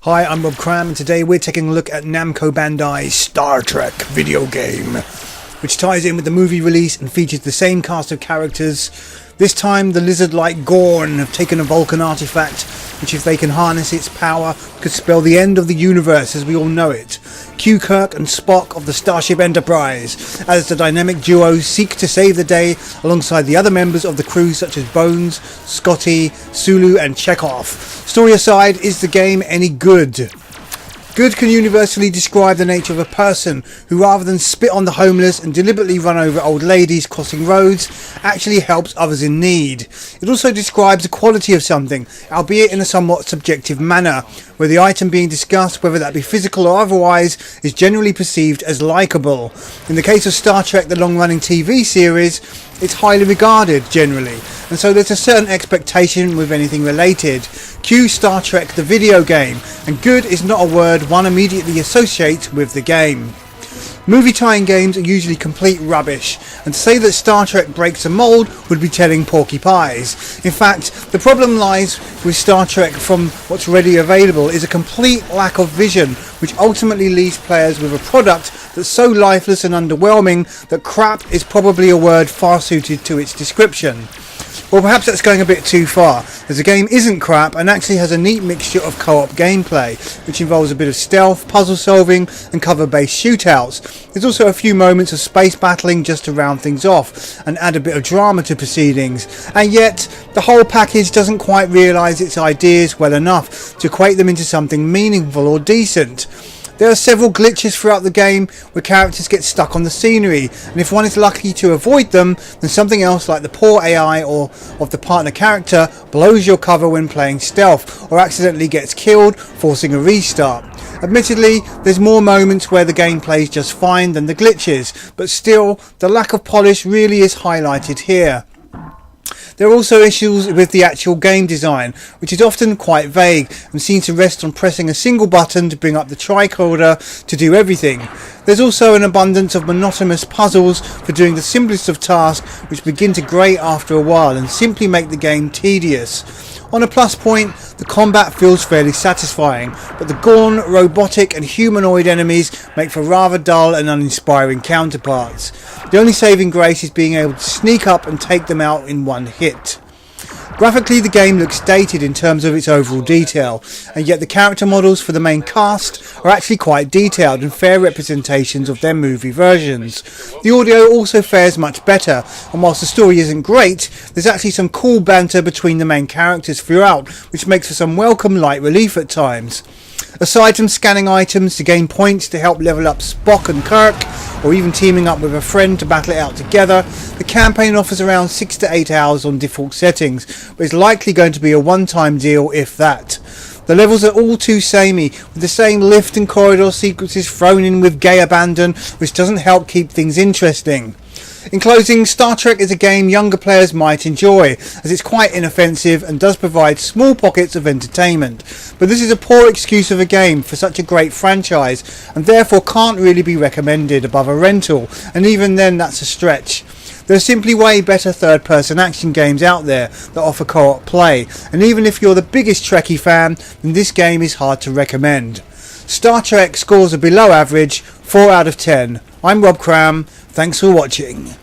Hi, I'm Rob Cram, and today we're taking a look at Namco Bandai's Star Trek video game, which ties in with the movie release and features the same cast of characters. This time, the lizard-like Gorn have taken a Vulcan artifact, which if they can harness its power, could spell the end of the universe as we all know it. Q Kirk and Spock of the Starship Enterprise, as the dynamic duo seek to save the day alongside the other members of the crew such as Bones, Scotty, Sulu and Chekhov. Story aside, is the game any good? Good can universally describe the nature of a person who, rather than spit on the homeless and deliberately run over old ladies crossing roads, actually helps others in need. It also describes the quality of something, albeit in a somewhat subjective manner, where the item being discussed, whether that be physical or otherwise, is generally perceived as likeable. In the case of Star Trek, the long-running TV series, it's highly regarded generally, and so there's a certain expectation with anything related. Cue Star Trek the video game, and good is not a word one immediately associates with the game. Movie tie-in games are usually complete rubbish, and to say that Star Trek breaks a mould would be telling porky pies. In fact, the problem lies with Star Trek from what's already available is a complete lack of vision, which ultimately leaves players with a product that's so lifeless and underwhelming that crap is probably a word far suited to its description. Well, perhaps that's going a bit too far, as the game isn't crap and actually has a neat mixture of co-op gameplay, which involves a bit of stealth, puzzle solving and cover-based shootouts. There's also a few moments of space battling just to round things off and add a bit of drama to proceedings, and yet the whole package doesn't quite realise its ideas well enough to equate them into something meaningful or decent. There are several glitches throughout the game where characters get stuck on the scenery, and if one is lucky to avoid them, then something else like the poor AI or of the partner character blows your cover when playing stealth, or accidentally gets killed, forcing a restart. Admittedly, there's more moments where the game plays just fine than the glitches, but still, the lack of polish really is highlighted here. There are also issues with the actual game design, which is often quite vague and seems to rest on pressing a single button to bring up the tricorder to do everything. There's also an abundance of monotonous puzzles for doing the simplest of tasks, which begin to grate after a while and simply make the game tedious. On a plus point, the combat feels fairly satisfying, but the Gorn, robotic and humanoid enemies make for rather dull and uninspiring counterparts. The only saving grace is being able to sneak up and take them out in one hit. Graphically, the game looks dated in terms of its overall detail, and yet the character models for the main cast are actually quite detailed and fair representations of their movie versions. The audio also fares much better, and whilst the story isn't great, there's actually some cool banter between the main characters throughout, which makes for some welcome light relief at times. Aside from scanning items to gain points to help level up Spock and Kirk, or even teaming up with a friend to battle it out together, the campaign offers around 6 to 8 hours on default settings, but is likely going to be a one-time deal if that. The levels are all too samey, with the same lift and corridor sequences thrown in with gay abandon, which doesn't help keep things interesting. In closing, Star Trek is a game younger players might enjoy, as it's quite inoffensive and does provide small pockets of entertainment. But this is a poor excuse of a game for such a great franchise, and therefore can't really be recommended above a rental, and even then that's a stretch. There are simply way better third-person action games out there that offer co-op play, and even if you're the biggest Trekkie fan, then this game is hard to recommend. Star Trek scores are below average, 4 out of 10. I'm Rob Cram, thanks for watching.